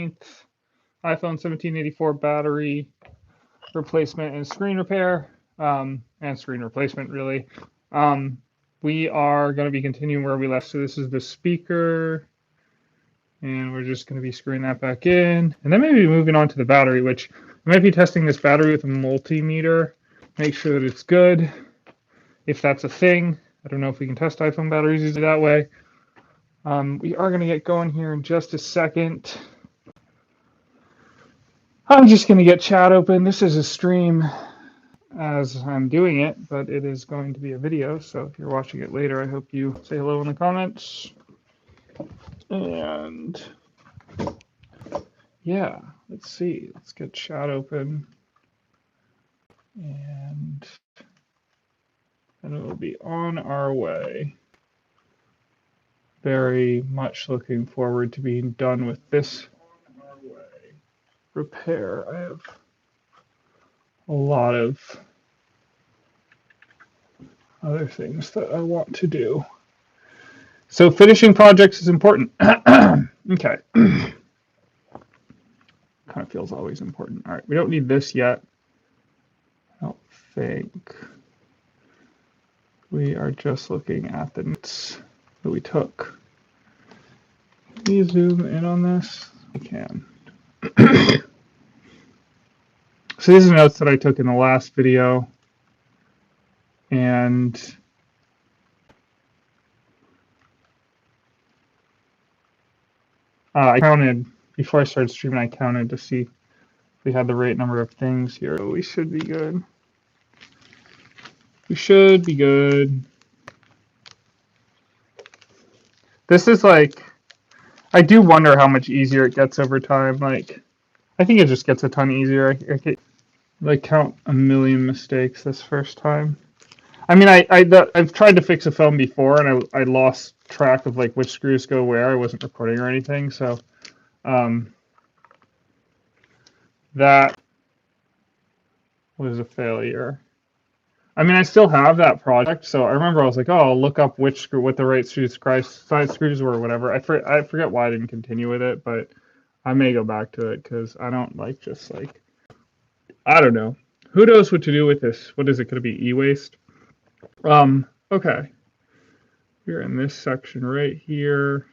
17th, iPhone 1784 battery replacement and screen repair, and screen replacement really. We are going to be continuing where we left. So this is the speaker, and we're just going to be screwing that back in. And then maybe moving on to the battery, which I might be testing this battery with a multimeter, make sure that it's good, if that's a thing. I don't know if we can test iPhone batteries easily that way. We are going to get going here in just a second. I'm just going to get chat open. This is a stream as I'm doing it, but it is going to be a video, so if you're watching it later, I hope you say hello in the comments. And yeah, let's see. Let's get chat open. And we'll be on our way. Very much looking forward to being done with this repair. I have a lot of other things that I want to do. So finishing projects is important. Okay. Kind of feels always important. All right, we don't need this yet. I don't think. We are just looking at the notes that we took. Can you zoom in on this? We can. So these are notes that I took in the last video. And I counted, before I started streaming, I counted to see if we had the right number of things here. So we should be good. We should be good. This is like, I do wonder how much easier it gets over time. Like, I think it just gets a ton easier. I could like count a million mistakes this first time. I mean, I've tried to fix a phone before, and I lost track of like which screws go where. I wasn't recording or anything, so that was a failure. I mean, I still have that project, so I remember I was like, oh, I'll look up which screw, what the right side screws were, or whatever. I forget why I didn't continue with it, but I may go back to it because I don't like just like, I don't know. Who knows what to do with this? What is it going to be? E-waste? Okay. We're in this section right here.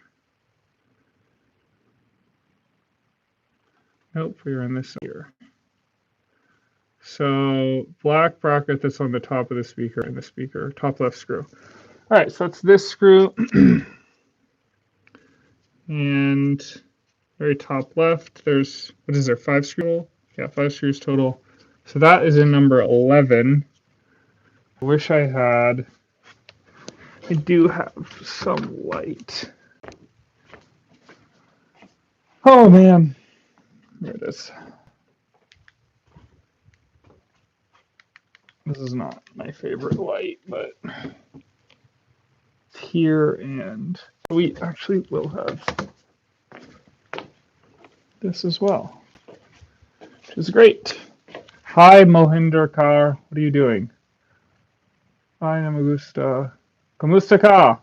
Nope, we're in this here. So black bracket that's on the top of the speaker and the speaker, top left screw. All right, so it's this screw. And very top left, there's, what is there, 5 screws? Yeah, 5 screws total. So that is in number 11. I wish I had, I do have some light. Oh man, there it is. This is not my favorite light, but it's here, and we actually will have this as well, which is great. Hi, Mohinder Kar. What are you doing? Hi, Namagusta. Kamusta ka?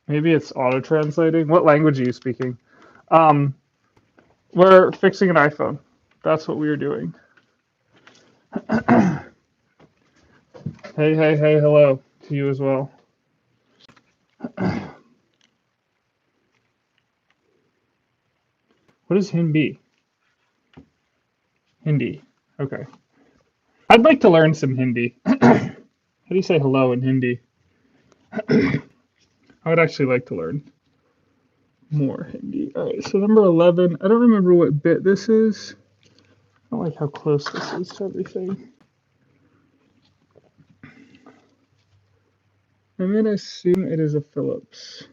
Maybe it's auto-translating. What language are you speaking? We're fixing an iPhone. That's what we are doing. Hey, hey, hey, hello to you as well. What is Hindi? Hindi. Okay. I'd like to learn some Hindi. How do you say hello in Hindi? I would actually like to learn more Hindi. All right, so number 11. I don't remember what bit this is. I don't like how close this is to everything. I'm going to assume it is a Phillips.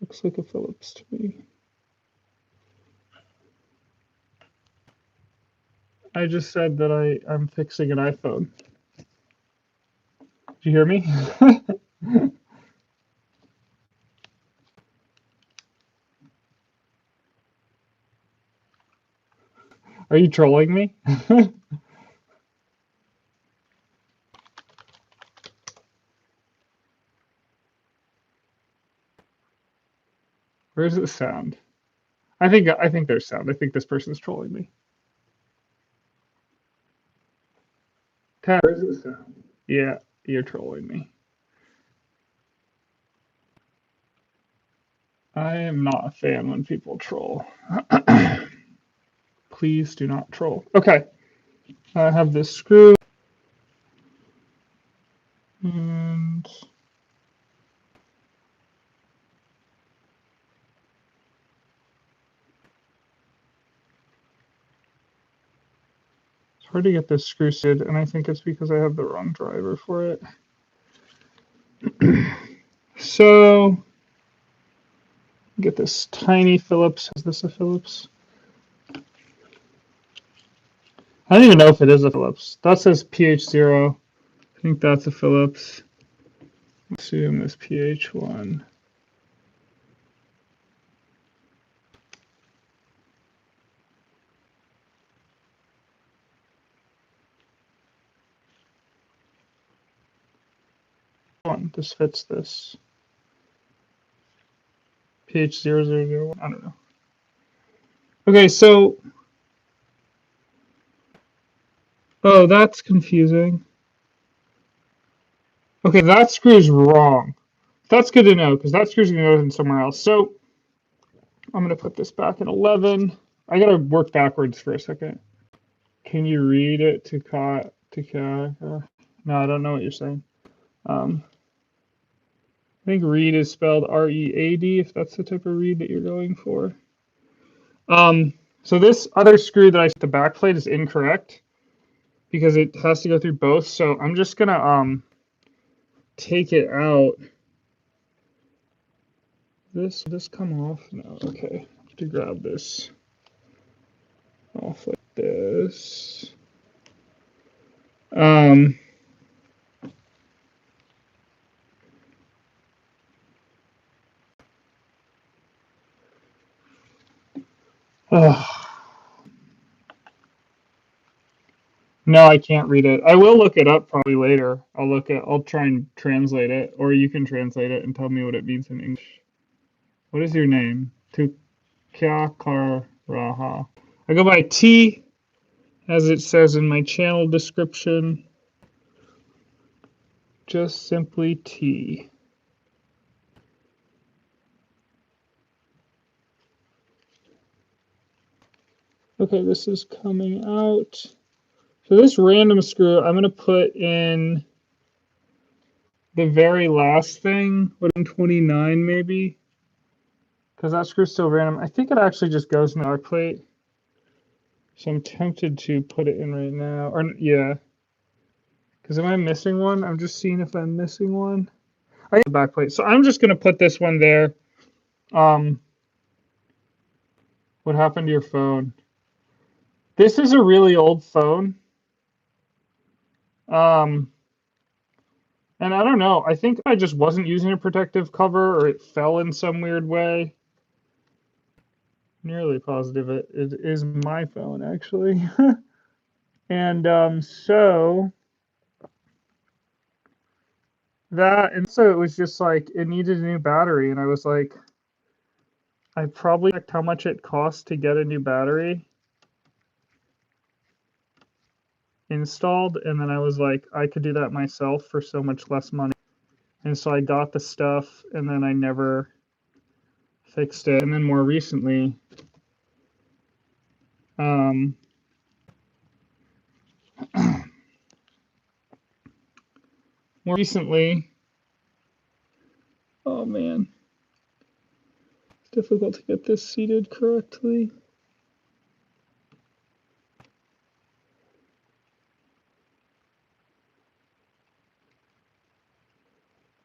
Looks like a Phillips to me. I just said that I'm fixing an iPhone. Did you hear me? Are you trolling me? Where is it sound? I think there's sound. I think this person's trolling me. Ted, where is it sound? Yeah, you're trolling me. I am not a fan when people troll. Please do not troll. Okay, I have this screw and it's hard to get this screw seated, and I think it's because I have the wrong driver for it. So get this tiny Phillips. Is this a Phillips? I don't even know if it is a Phillips. That says pH0. I think that's a Phillips. Assume this pH1. This fits this. pH 0001. I don't know. Okay, so. Oh, that's confusing. Okay, that screw's wrong. That's good to know because that screw's going to go in somewhere else. So I'm going to put this back at 11. I got to work backwards for a second. Can you read it to No, I don't know what you're saying. I think read is spelled R-E-A-D if that's the type of read that you're going for. So this other screw that I set the back plate is incorrect because it has to go through both. So I'm just going to take it out. This come off? No, okay. I have to grab this off like this. Oh, no, I can't read it. I will look it up probably later. I'll try and translate it, or you can translate it and tell me what it means in English. What is your name? Tukakaraha. I go by T, as it says in my channel description. Just simply T. Okay, this is coming out. So this random screw, I'm going to put in the very last thing, 29 maybe, because that screw's still random. I think it actually just goes in the arc plate. So I'm tempted to put it in right now. Or yeah. Because am I missing one? I'm just seeing if I'm missing one. I have the back plate. So I'm just going to put this one there. What happened to your phone? This is a really old phone. And I don't know. I think I just wasn't using a protective cover or it fell in some weird way. Nearly positive it is my phone, actually. And so it was just like it needed a new battery, and I was like, I probably checked how much it costs to get a new battery installed, and then I was like, I could do that myself for so much less money. And so I got the stuff, and then I never fixed it. And then more recently, oh man, it's difficult to get this seated correctly.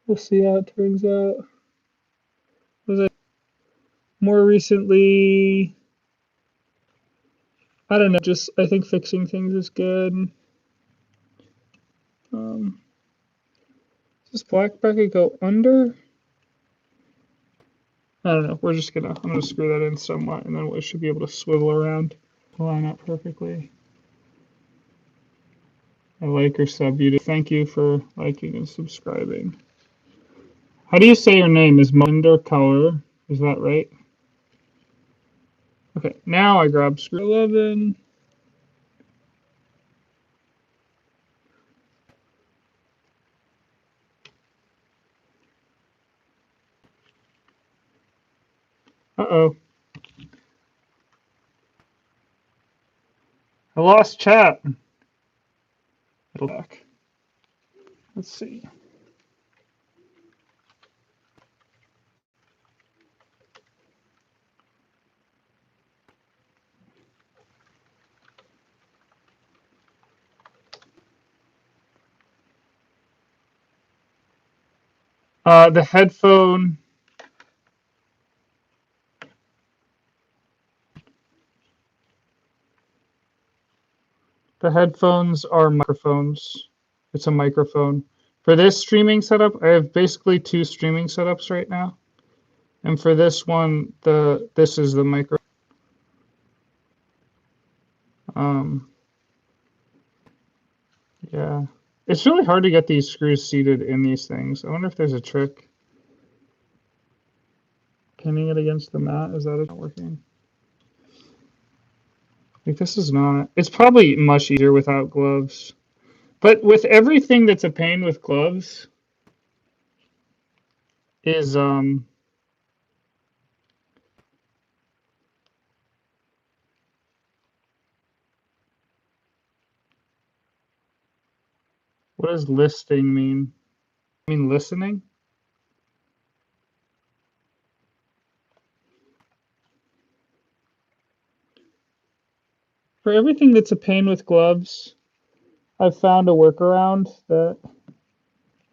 We'll see how it turns out. Was it more recently? I don't know. Just I think fixing things is good. Does this black bracket go under? I don't know. I'm gonna screw that in somewhat, and then we should be able to swivel around, line up perfectly. I like or sub you. Thank you for liking and subscribing. How do you say your name? Is Munder Kaur? Is that right? Okay, now I grab screw 11. Uh-oh. I lost chat. It'll back. Let's see. The headphones are microphones. It's a microphone. For this streaming setup, I have basically two streaming setups right now. And for this one, this is the micro. Um, yeah. It's really hard to get these screws seated in these things. I wonder if there's a trick. Pinning it against the mat, is that it not working? Like this is not. It's probably much easier without gloves. But with everything that's a pain with gloves is what does listing mean? I mean listening? For everything that's a pain with gloves, I've found a workaround that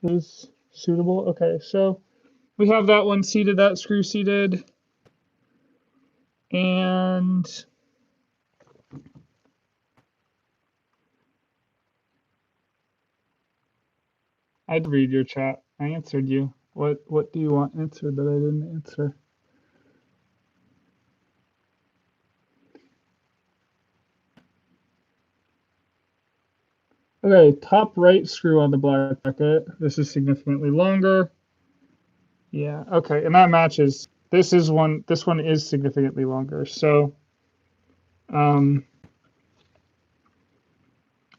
is suitable. Okay, so we have that one seated, that screw seated, and I'd read your chat. I answered you. What do you want answered that I didn't answer? Okay, top right screw on the black bracket. This is significantly longer. Yeah, okay, and that matches. This one is significantly longer. So, um,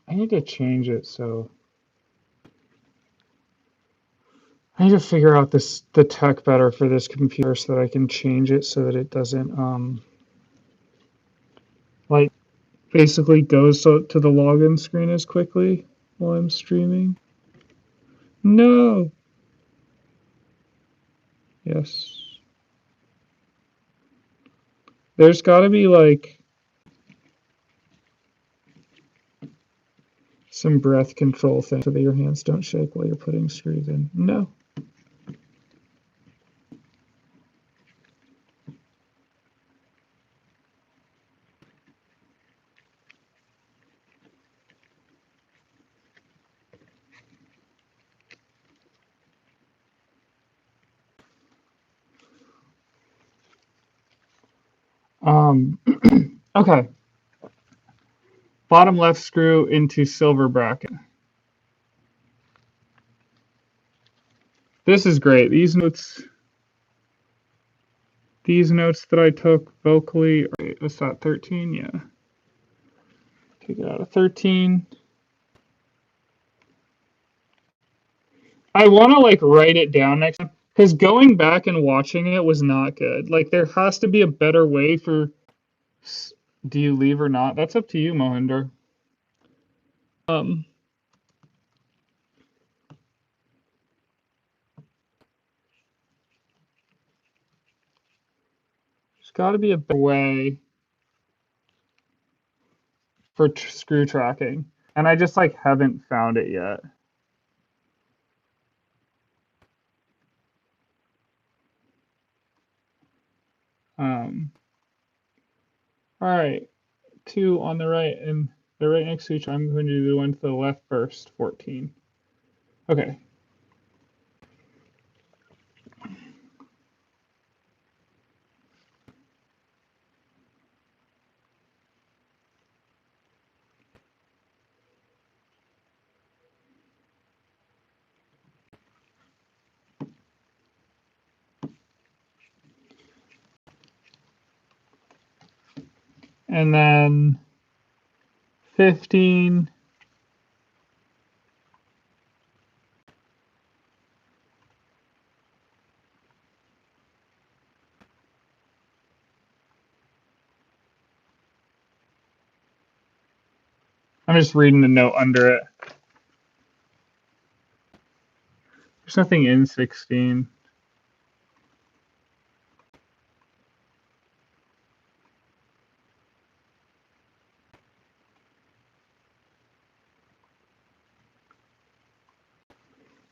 I need to change it. So I need to figure out the tech better for this computer so that I can change it so that it doesn't like basically goes to the login screen as quickly while I'm streaming. No. Yes. There's got to be like some breath control thing so that your hands don't shake while you're putting screws in. No. Um, okay. Bottom left screw into silver bracket. This is great. These notes that I took vocally. Wait, what's that? 13? Yeah. Take it out of 13. I want to like write it down next time because going back and watching it was not good. Like there has to be a better way for. Do you leave or not? That's up to you, Mohinder. Um, there's got to be a better way for screw tracking, and I just like haven't found it yet. Um, all right, two on the right, and they're right next to each other. I'm going to do the one to the left first, 14. Okay. and then 15. I'm just reading the note under it. There's nothing in 16.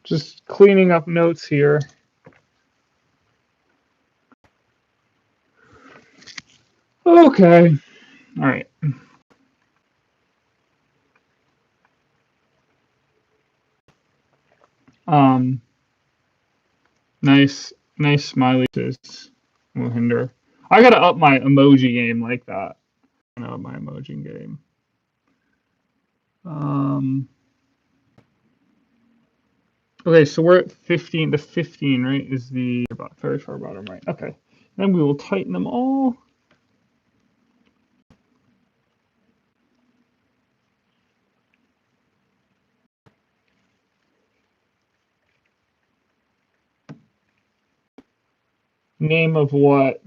Just cleaning up notes here. Okay. All right. Um, nice smiley faces will hinder. I gotta up my emoji game like that. I gotta up my emoji game. Okay, so we're at 15. The 15, right, is the very far bottom right. Okay. Then we will tighten them all. Name of what?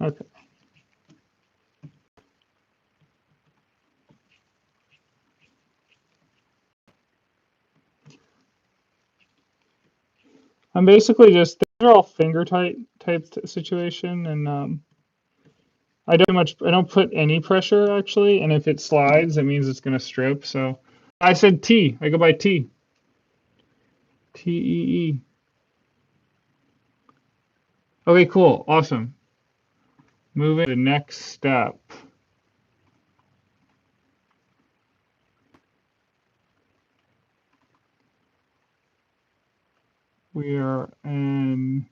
Okay. I'm basically just, they're all finger type situation, and I don't put any pressure actually, and if it slides, it means it's gonna strip. So I said T. I go by T. T-E-E. Okay, cool, awesome. Moving to the next step. We are in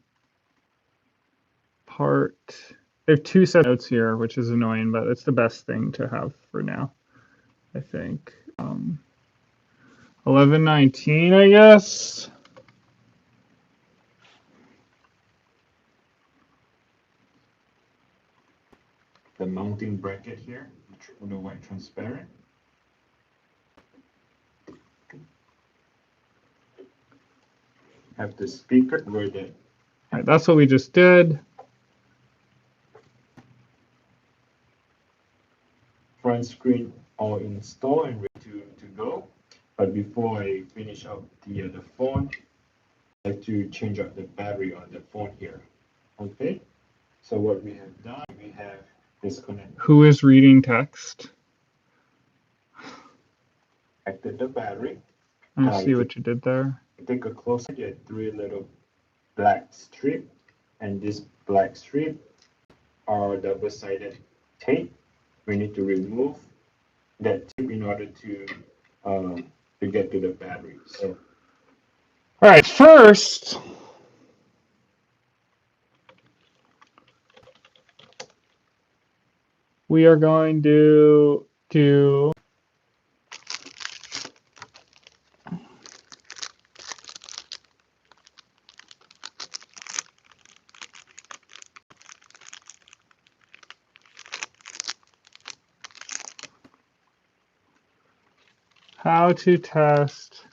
part. There are two set notes here, which is annoying, but it's the best thing to have for now, I think. 1119, I guess. The mounting bracket here, the white transparent. Have the speaker where the. All right, that's what we just did. Front screen all installed and ready to go. But before I finish up the phone, I like to change out the battery on the phone here. Okay. So what we have done, we have disconnected. Who is reading text? Connected the battery. I see what you did there. Take a closer. There are three little black strips, and this black strip are double-sided tape. We need to remove that tape in order to get to the battery. So, all right, first, we are going to do how to test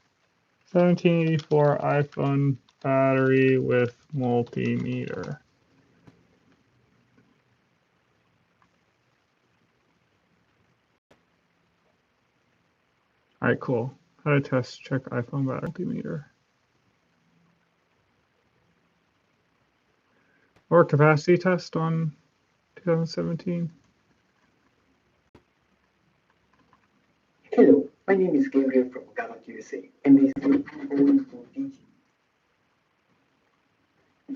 1784 iPhone battery with multimeter. All right, cool. How to test check iPhone battery multimeter. Or capacity test on 2017. Hello, my name is Gabriel from Ghana, USA, and this is iPhone 14.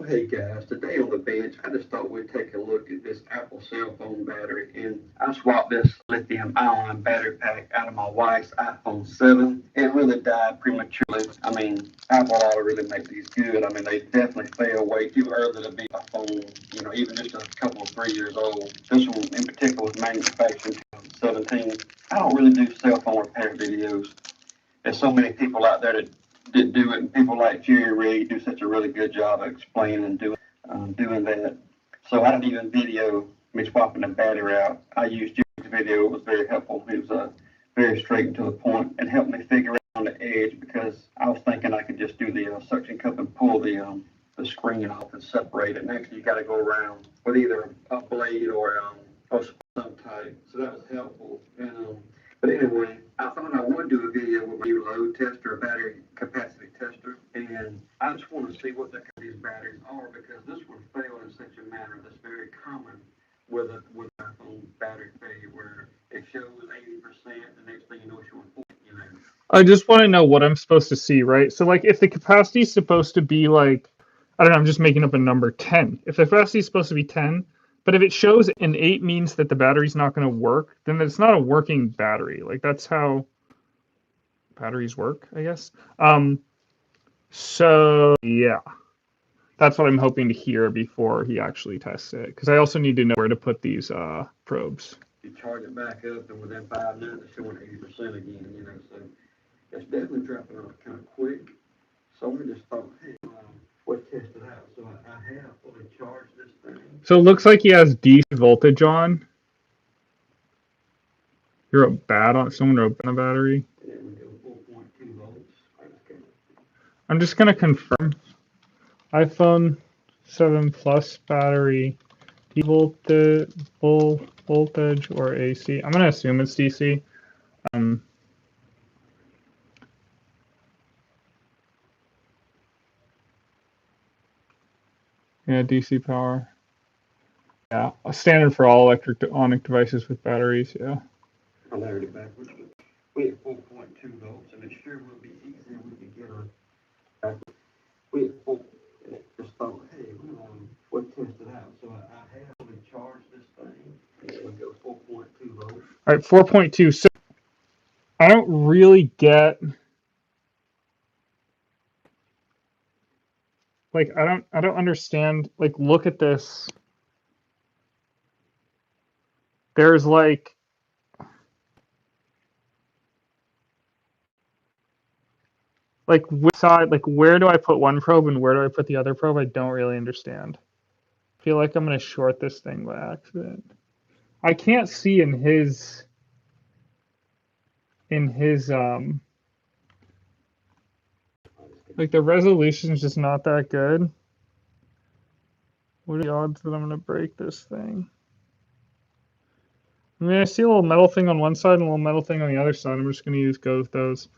Hey guys, today on the bench, I just thought we'd take a look at this Apple cell phone battery, and I swapped this lithium-ion battery pack out of my wife's iPhone 7. It really died prematurely. I mean, Apple ought to really make these good. I mean, they definitely fail way too early to be a phone, even just a couple of 3 years old. This one in particular was manufactured in 2017. I don't really do cell phone repair videos. There's so many people out there that do it, and people like Jerry Reed do such a really good job of explaining and doing. doing that. So I didn't even video me swapping the battery out. I used Jerry's video. It was very helpful. It was very straight and to the point and helped me figure out on the edge because I was thinking I could just do the suction cup and pull the screen off and separate it. Next, you got to go around with either a blade or some type. So that was helpful. But anyway, I thought I would do a video with my new load tester, a battery capacity tester, and I just want to see what these batteries are because this one failed in such a manner that's very common with iPhone battery failure, where it shows 80%, the next thing you know, it's showing 40. I just want to know what I'm supposed to see, right? So, like, if the capacity is supposed to be like, I don't know, I'm just making up a number, 10. If the capacity is supposed to be 10, but if it shows an 8 means that the battery's not going to work, then it's not a working battery. Like, that's how batteries work, I guess. So, yeah, that's what I'm hoping to hear before he actually tests it. Because I also need to know where to put these probes. You charge it back up, and within 5 minutes, it's showing 80% again. So it's definitely dropping off kind of quick. So we just thought, hey, let's test it out. So I have fully charged this thing. So it looks like he has DC voltage on. You're a bad on someone open a battery. Yeah, we go 4.2 volts. I'm just gonna confirm. iPhone 7 Plus battery, D voltage, full voltage or AC. I'm gonna assume it's DC. Yeah, DC power. Yeah, a standard for all electronic devices with batteries. Yeah. I'm already backwards, but we had 4.2 volts, and it sure would be easier if we could get a. We had 4, and it just thought, hey, we'll test it out. So I have fully charged this thing, and we go 4.2 volts. All right, 4.2. So I don't really get. Like I don't understand. Like look at this. There's like which side, like where do I put one probe and where do I put the other probe? I don't really understand. I feel like I'm gonna short this thing by accident. I can't see in his like the resolution is just not that good. What are the odds that I'm gonna break this thing? I mean, I see a little metal thing on one side and a little metal thing on the other side. I'm just gonna go with those.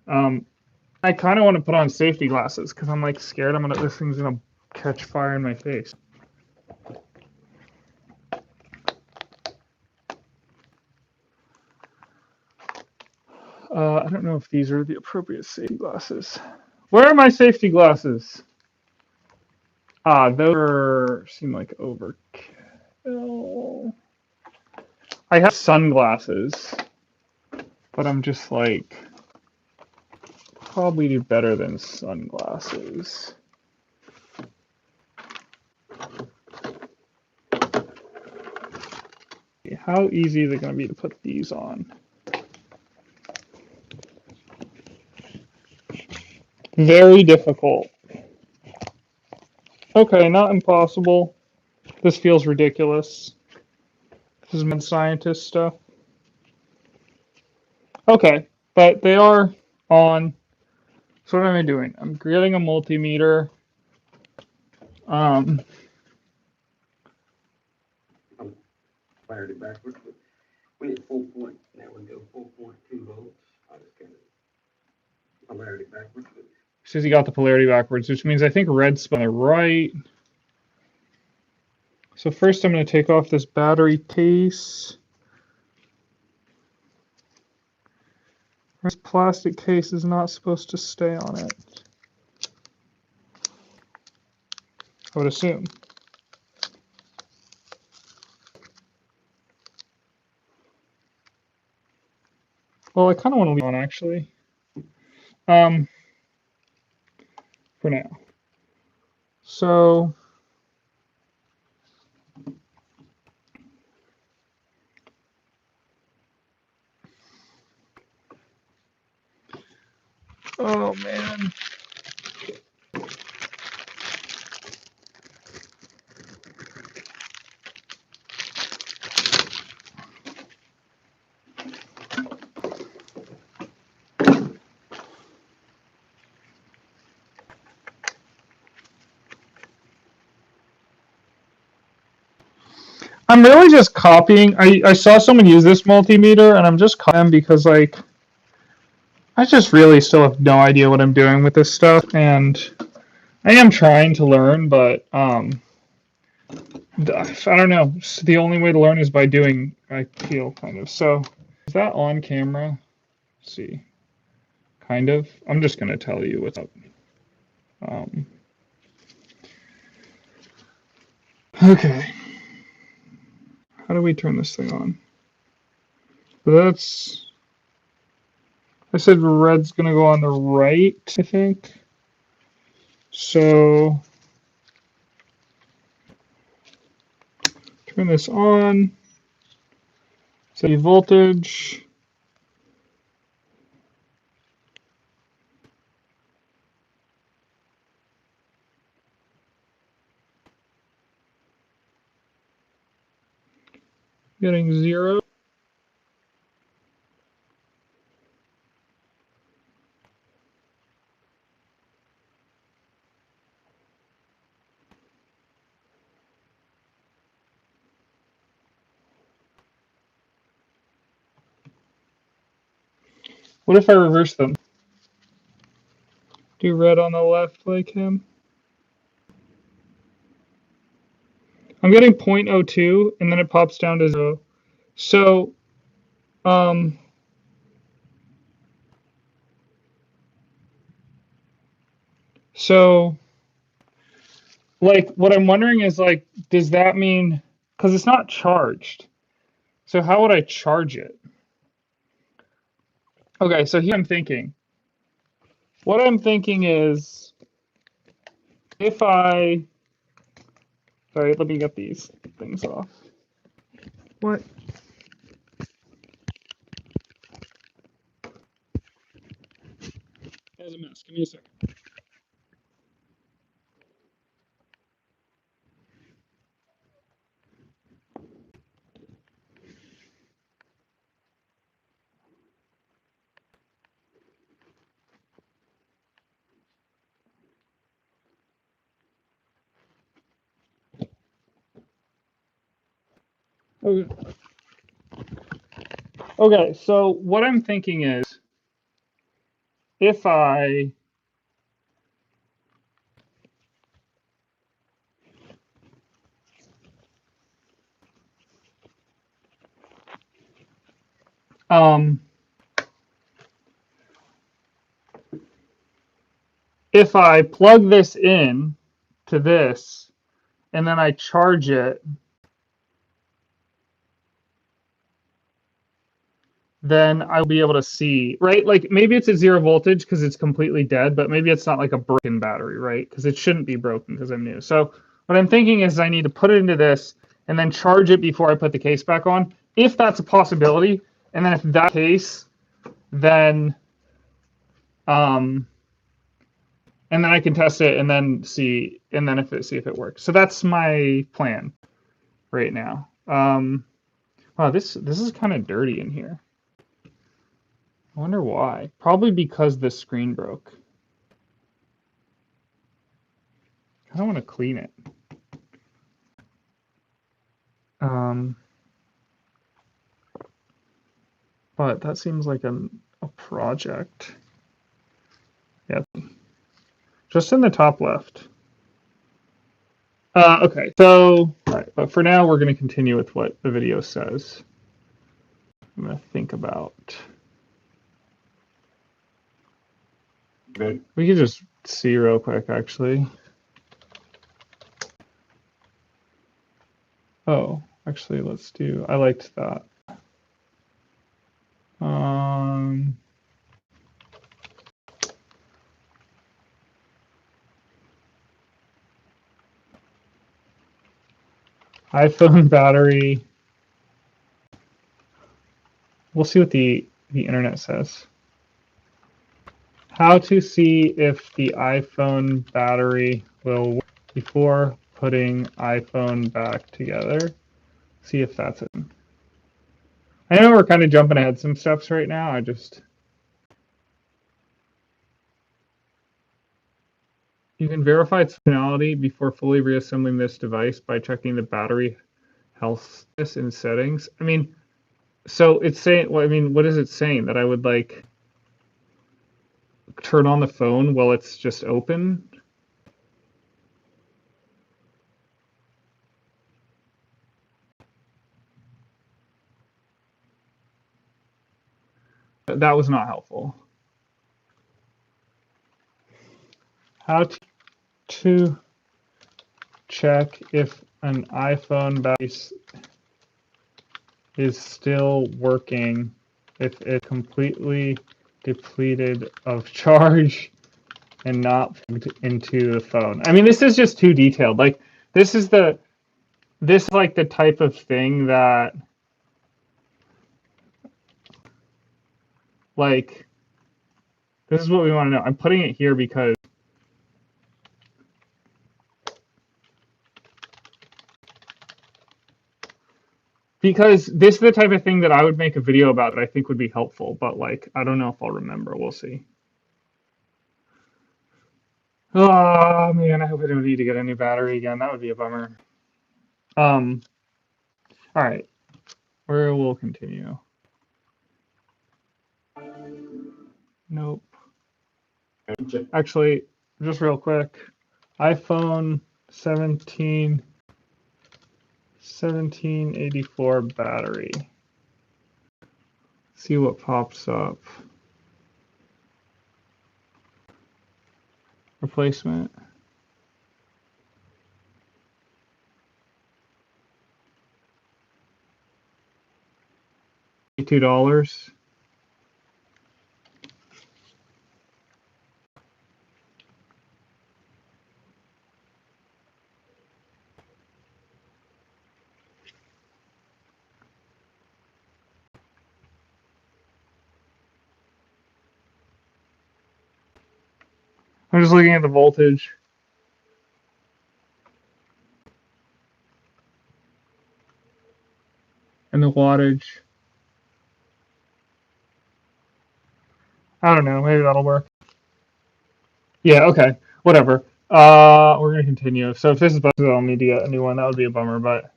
I kind of want to put on safety glasses because I'm like scared this thing's gonna catch fire in my face. I don't know if these are the appropriate safety glasses. Where are my safety glasses? Those seem like overkill. I have sunglasses, but I'm just like probably do better than sunglasses. How easy is it going to be to put these on? Very difficult. Okay, not impossible. This feels ridiculous. This is mad scientist stuff. Okay, but they are on. So what am I doing? I'm getting a multimeter. Clarity backwards, but we had 4 point. Now we go 4.2 volts. I just got it. Polarity backwards. But says he got the polarity backwards, which means I think red's on the right. So first I'm going to take off this battery case. This plastic case is not supposed to stay on it, I would assume. Well, I kind of want to leave it on actually. For now. So oh man. I'm really just copying. I saw someone use this multimeter, and I'm just copying because like I just really still have no idea what I'm doing with this stuff, and I am trying to learn, but I don't know. The only way to learn is by doing. I feel kind of. So is that on camera? Let's see, kind of. I'm just gonna tell you what's up. Um, okay. How do we turn this thing on? That's. I said red's gonna go on the right, I think. So turn this on. Set voltage. Getting 0. What if I reverse them? Do red on the left like him? I'm getting 0.02 and then it pops down to 0. So, um, so like what I'm wondering is like, does that mean, because it's not charged. So how would I charge it? Okay, so here I'm thinking. What I'm thinking is if I, sorry, let me get these things off. What? As a mess. Give me a second. Okay. Okay, so what I'm thinking is if I um if I plug this in to this and then I charge it, then I'll be able to see, right? Like maybe it's at 0 voltage because it's completely dead, but maybe it's not like a broken battery, right? Because it shouldn't be broken because I'm new. So what I'm thinking is I need to put it into this and then charge it before I put the case back on, if that's a possibility. And then if that case, then um, and then I can test it and then see, and then see if it works. So that's my plan right now. Wow, this is kind of dirty in here. I wonder why. Probably because the screen broke. I don't want to clean it. Um, but that seems like a project. Yeah, just in the top left. Okay, so all right, but for now we're going to continue with what the video says. I'm going to think about. But We could just see real quick, actually. Oh, actually, let's do. I liked that. Um, iPhone battery. We'll see what the internet says. How to see if the iPhone battery will work before putting iPhone back together. See if that's it. I know we're kind of jumping ahead some steps right now. I just you can verify its functionality before fully reassembling this device by checking the battery health in settings. I mean, so it's saying, well, I mean, what is it saying? That I would like turn on the phone while it's just open? That was not helpful. How to check if an iPhone battery is still working if it's completely depleted of charge and not plugged into the phone. I mean, this is just too detailed. Like this is like the type of thing that like this is what we want to know. I'm putting it here because this is the type of thing that I would make a video about that I think would be helpful, but like I don't know if I'll remember. We'll see. Oh man, I hope I don't need to get a new battery again. That would be a bummer. All right, we'll continue. Nope. Actually, just real quick, iPhone 1784 battery. See what pops up. Replacement. $2. I'm just looking at the voltage. And the wattage. I don't know, maybe that'll work. Yeah, okay. Whatever. We're gonna continue. So if this is busted, I'll need to get a new one. That would be a bummer, but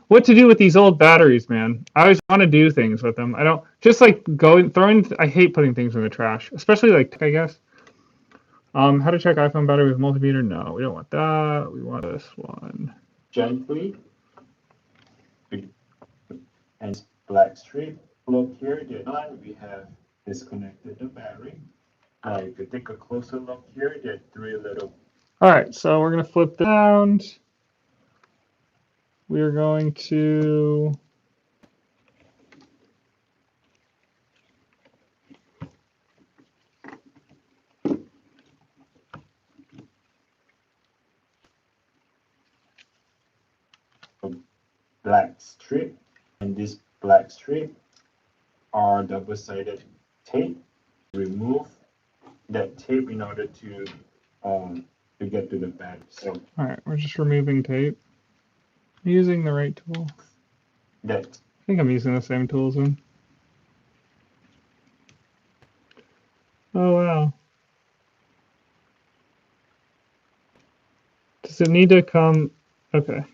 what to do with these old batteries, man? I always want to do things with them. I don't just like throwing. I hate putting things in the trash, especially like I guess. How to check iPhone battery with multimeter? No, we don't want that. We want this one. Gently, and black strip. Look here, the line we have disconnected the battery. If you take a closer look here, there are three little. All right, so we're gonna flip this around. We're going to black strip, and this black strip are double-sided tape. Remove that tape in order to get to the battery. So all right, we're just removing tape. Using the right tool. that I think I'm using the same tools then. Oh wow. Does it need to come? Okay.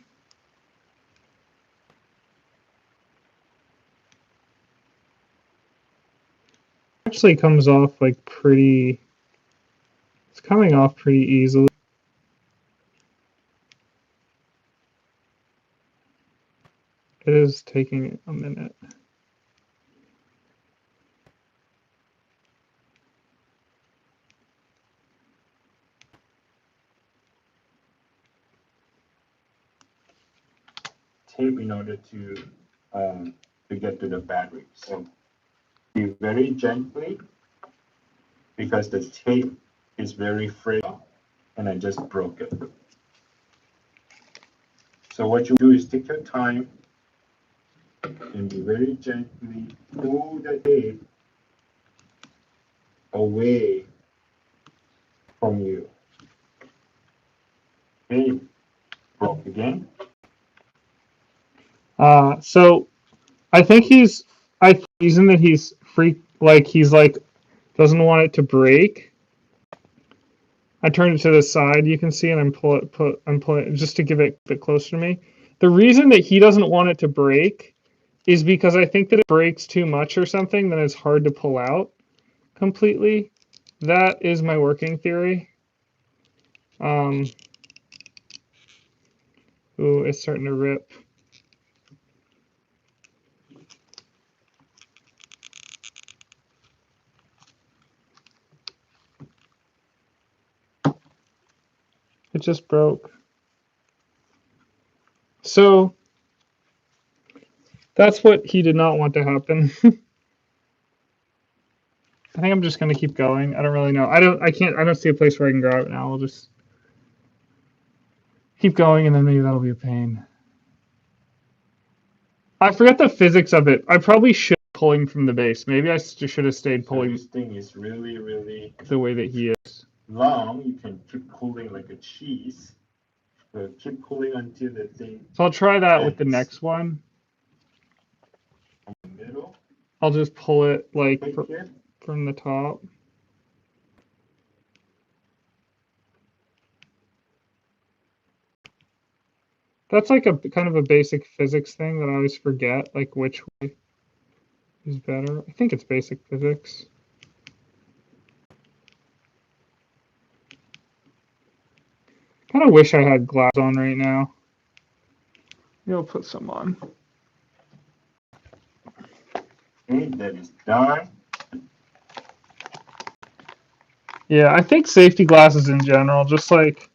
Actually comes off like pretty. It's coming off pretty easily. It is taking a minute. tape in order to get to the battery. So be very gently because the tape is very frail and I just broke it. So what you do is take your time and be very gently pull the tape away from you. Okay, broke again. So I think he's reason that he's he's like doesn't want it to break. I turned it to the side, you can see, and I'm pulling it just to give it a bit closer to me. The reason that he doesn't want it to break is because I think that it breaks too much or something, then it's hard to pull out completely. That is my working theory. Ooh, it's starting to rip. It just broke. So that's what he did not want to happen. I think I'm just gonna keep going. I don't really know. I don't see a place where I can grab it now. I'll just keep going and then maybe that'll be a pain. I forget the physics of it. I probably should be pulling from the base. Maybe I should have stayed So pulling this thing is really, really the way that he is. long. You can keep pulling like a cheese. So keep pulling until the thing So I'll try that with the ends. next one. In the middle. I'll just pull it like Here. from the top. That's like a kind of a basic physics thing that I always forget, like which way is better. I think it's basic physics. Kind of wish I had gloves on right now. Maybe I'll put some on. Okay, that is done. Yeah, I think safety glasses in general, just like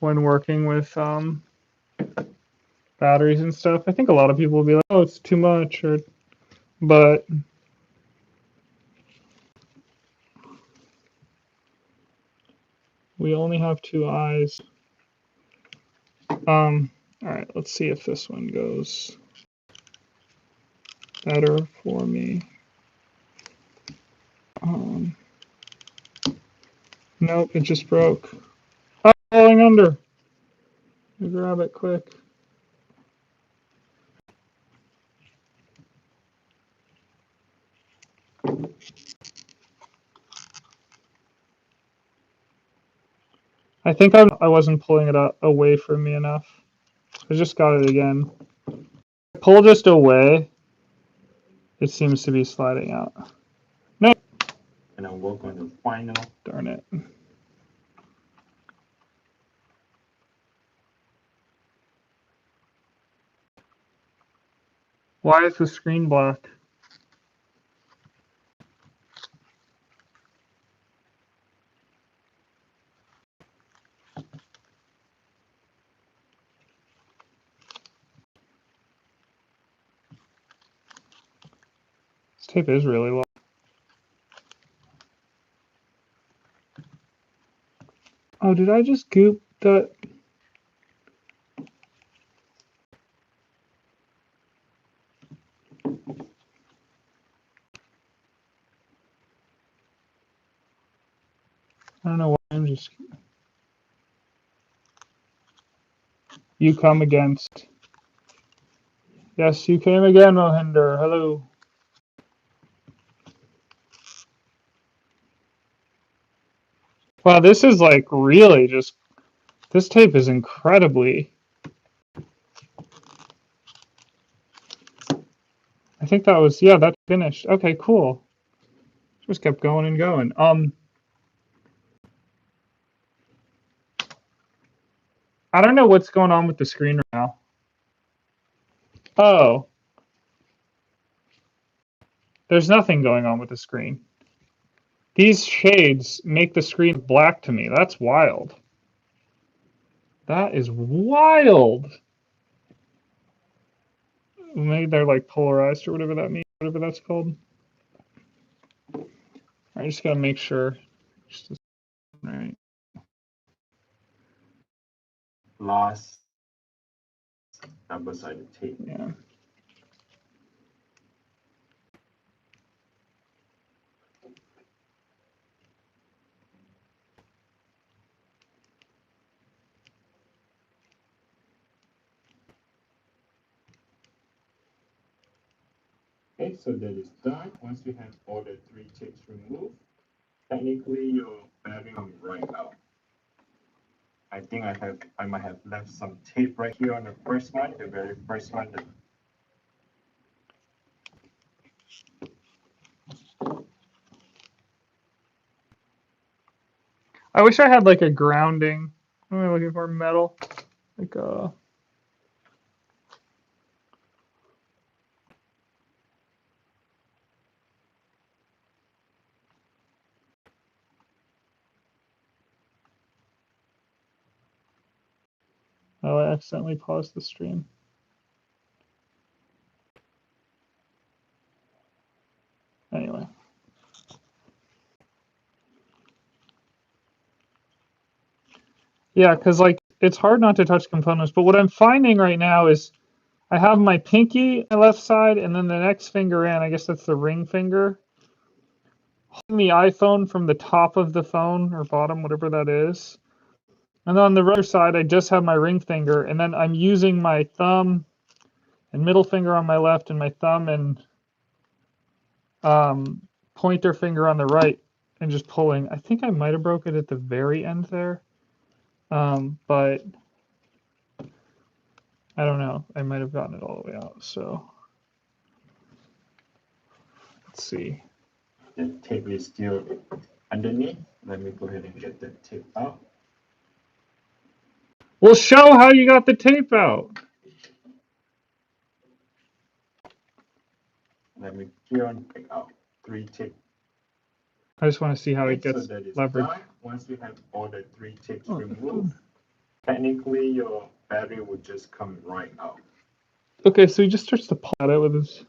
when working with batteries and stuff, I think a lot of people will be like, "Oh, it's too much," but we only have two eyes. All right, let's see if this one goes better for me. Nope, it just broke. Oh, falling under. Grab it quick. I think I wasn't pulling it away from me enough. I just got it again. Pull just away. It seems to be sliding out. No. And I'll work on the final. Darn it. Why is the screen black? This tape is really low. Oh, did I just goop the... I don't know why I'm just... You come against... Yes, you came again, Mohinder. Hello. Wow, this is like really just... This tape is incredibly... I think that was... Yeah, that finished. Okay, cool. Just kept going and going. I don't know what's going on with the screen right now. Oh. There's nothing going on with the screen. These shades make the screen black to me. That's wild. That is wild. Maybe they're like polarized or whatever that means, whatever that's called. I just gotta make sure. Right. Last double-sided tape. Yeah. Okay, so that is done. Once you have all the three tapes removed, technically your battery will be right out. I think I might have left some tape right here on the first one, the very first one. I wish I had like a grounding. What am I looking for? Metal. Like oh, I accidentally paused the stream. Anyway. Yeah, because like it's hard not to touch components, but what I'm finding right now is I have my pinky on the left side and then the next finger in, I guess that's the ring finger, holding the iPhone from the top of the phone or bottom, whatever that is. And then on the other side, I just have my ring finger, and then I'm using my thumb and middle finger on my left and my thumb and pointer finger on the right and just pulling. I think I might have broke it at the very end there, but I don't know. I might have gotten it all the way out. So let's see. The tape is still underneath. Let me go ahead and get the tape out. Well, show how you got the tape out. Let me here on pick out 3 tape. I just want to see how it So gets that is leveraged. done. Once you have all the 3 tapes Oh, removed, technically your battery would just come right out. okay, so he just starts to pull at it with his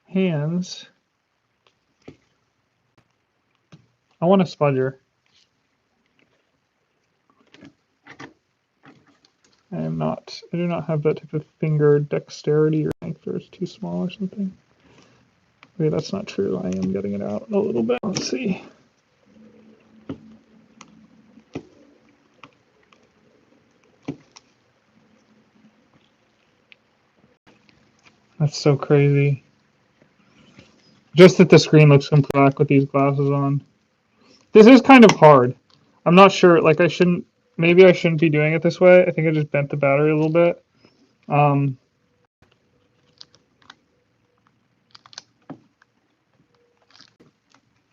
hands. I want a spudger. I do not have that type of finger dexterity or strength, or it's too small or something. Okay, that's not true. I am getting it out a little bit. Let's see. That's so crazy. Just that the screen looks completely black with these glasses on. This is kind of hard. I'm not sure. Like maybe I shouldn't be doing it this way. I think I just bent the battery a little bit.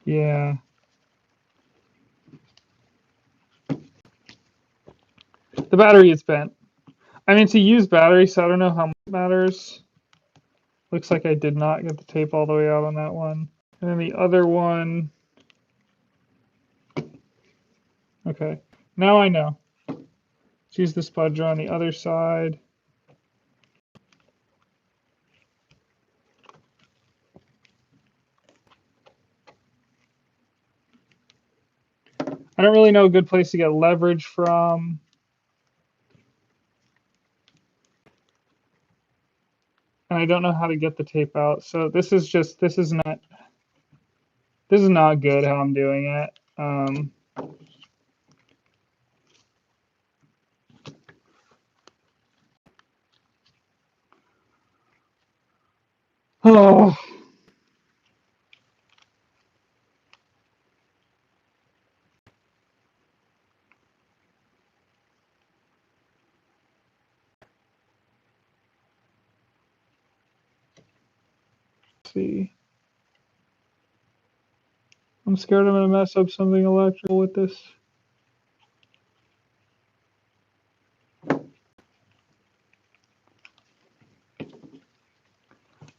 Yeah. The battery is bent. I mean, it's a used battery, so I don't know how much it matters. Looks like I did not get the tape all the way out on that one. And then the other one. Okay. Now I know. Let's use the spudger on the other side. I don't really know a good place to get leverage from. And I don't know how to get the tape out. So this is not good how I'm doing it. Oh. Let's see. I'm scared I'm going to mess up something electrical with this.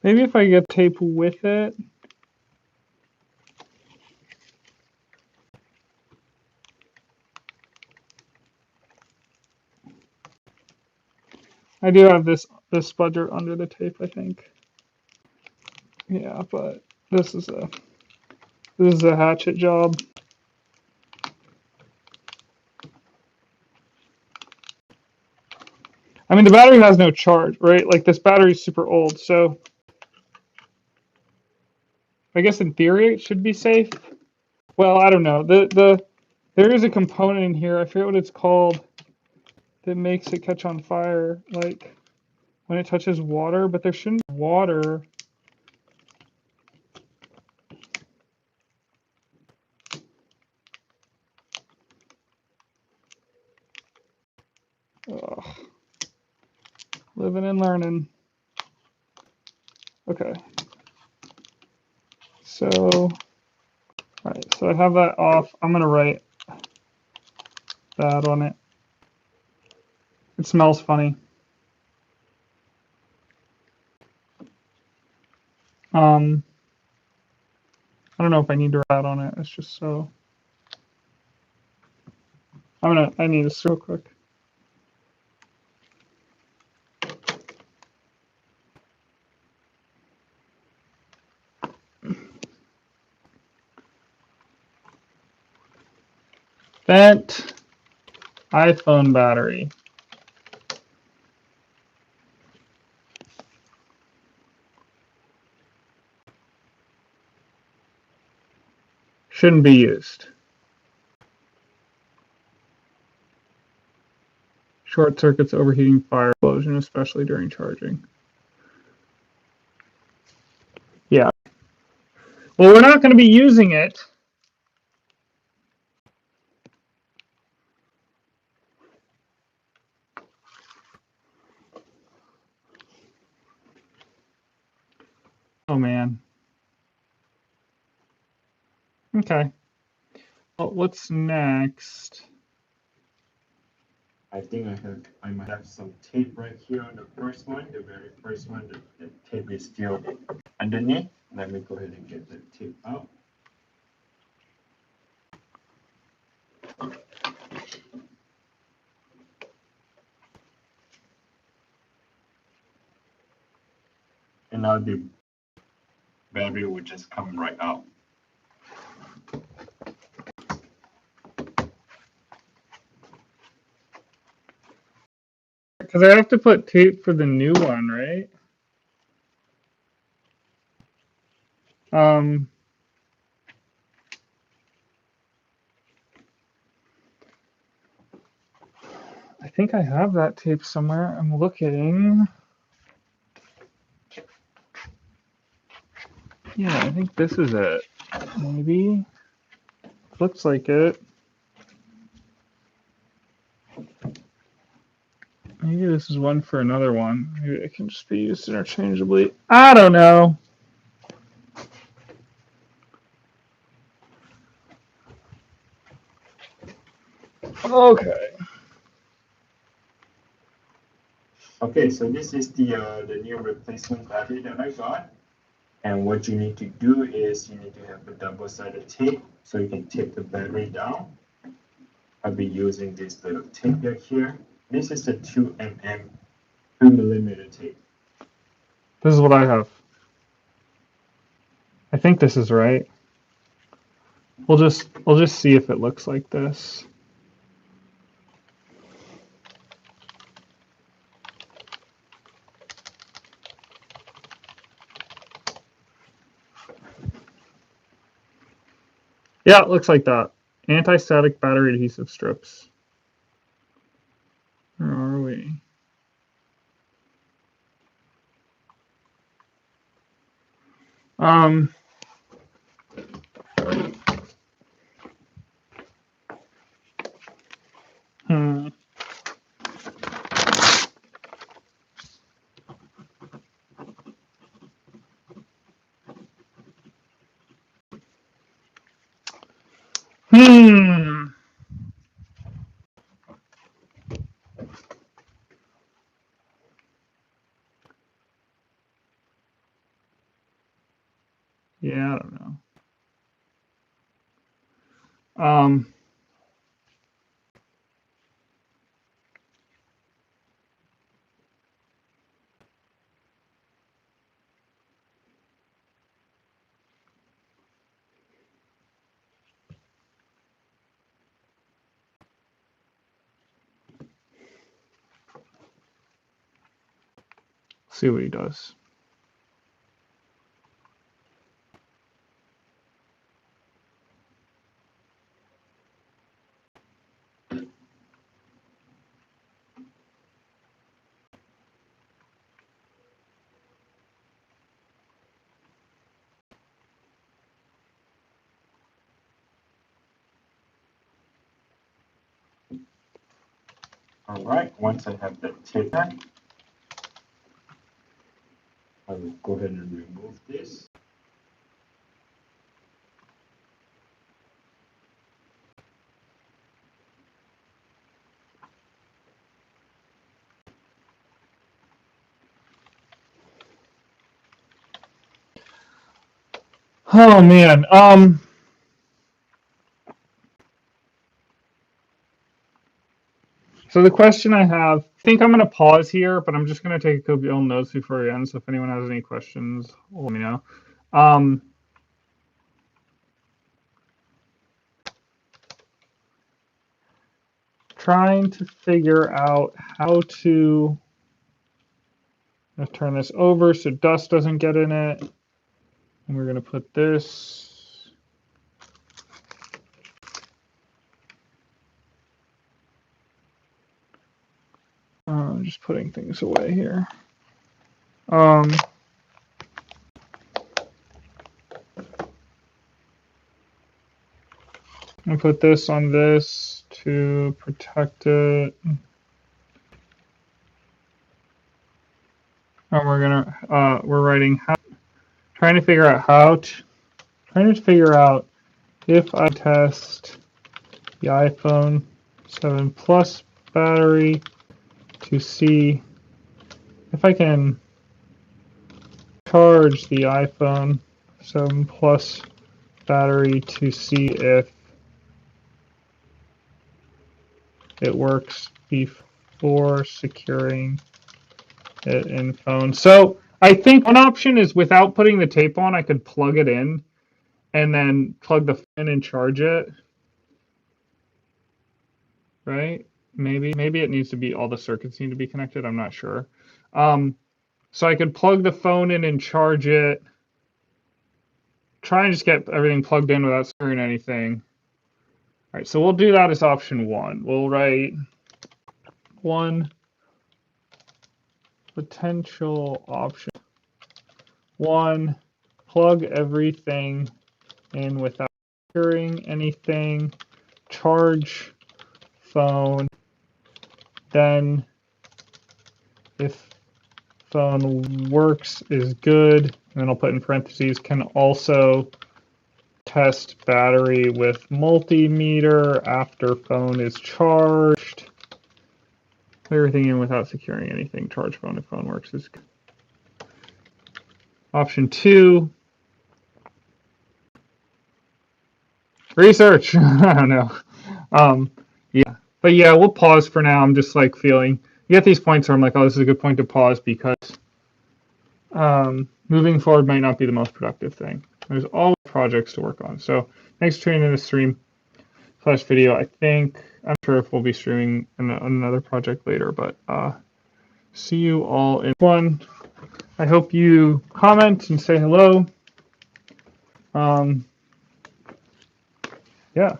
Maybe if I get tape with it. I do have this spudger under the tape, I think. Yeah, but this is a hatchet job. I mean, the battery has no charge, right? Like this battery is super old, so I guess in theory it should be safe. Well, I don't know. There is a component in here. I forget what it's called that makes it catch on fire, like when it touches water. But there shouldn't be water. Ugh. Living and learning. Okay. So, all right. So I have that off. I'm gonna write that on it. It smells funny. I don't know if I need to write on it. It's just so. I need this real quick. Bent iPhone battery. Shouldn't be used. Short circuits, overheating, fire explosion, especially during charging. Yeah. Well, we're not going to be using it. Oh, man. Okay. Well, what's next? I think I might have some tape right here on the first one, the very first one. The tape is still underneath. Let me go ahead and get the tape out. And now the battery will just come right out. Because I have to put tape for the new one, right? I think I have that tape somewhere. I'm looking. Yeah, I think this is it. Maybe. Looks like it. Maybe this is one for another one. Maybe it can just be used interchangeably. I don't know. Okay. Okay, so this is the new replacement battery that I got. And what you need to do is you need to have a double-sided tape so you can tape the battery down. I'll be using this little tape right here. This is the 2 millimeter tape. This is what I have. I think this is right. We'll just see if it looks like this. Yeah, it looks like that. Anti-static battery adhesive strips. Where are we? Um, hmm. Hmm. Yeah, I don't know. Um, see what he does. All right, once I have the tape back, I will go ahead and remove this. Oh man. So the question I have, I think I'm going to pause here, but I'm just going to take a couple of notes before we end. So if anyone has any questions, let me know. Trying to figure out how to turn this over so dust doesn't get in it. And we're going to put this. I'm just putting things away here. I put this on this to protect it. And we're writing trying to figure out if I test the iPhone 7 Plus battery to see if I can charge the iPhone 7 Plus battery to see if it works before securing it in phone. So I think one option is without putting the tape on, I could plug it in and then plug the phone in and charge it. Right? Maybe it needs to be, all the circuits need to be connected. I'm not sure. So I could plug the phone in and charge it. Try and just get everything plugged in without securing anything. All right, so we'll do that as option one. We'll write one potential option. One, plug everything in without securing anything. Charge phone. Then if phone works is good, and then I'll put in parentheses, can also test battery with multimeter after phone is charged. Put everything in without securing anything. Charge phone if phone works is good. Option two, research. I don't know. Yeah, but yeah, we'll pause for now. I'm just like feeling, you get these points where I'm like, oh, this is a good point to pause because moving forward might not be the most productive thing. There's always projects to work on. So thanks for tuning in the stream / video. I'm sure if we'll be streaming another project later, but see you all in one. I hope you comment and say hello. Yeah.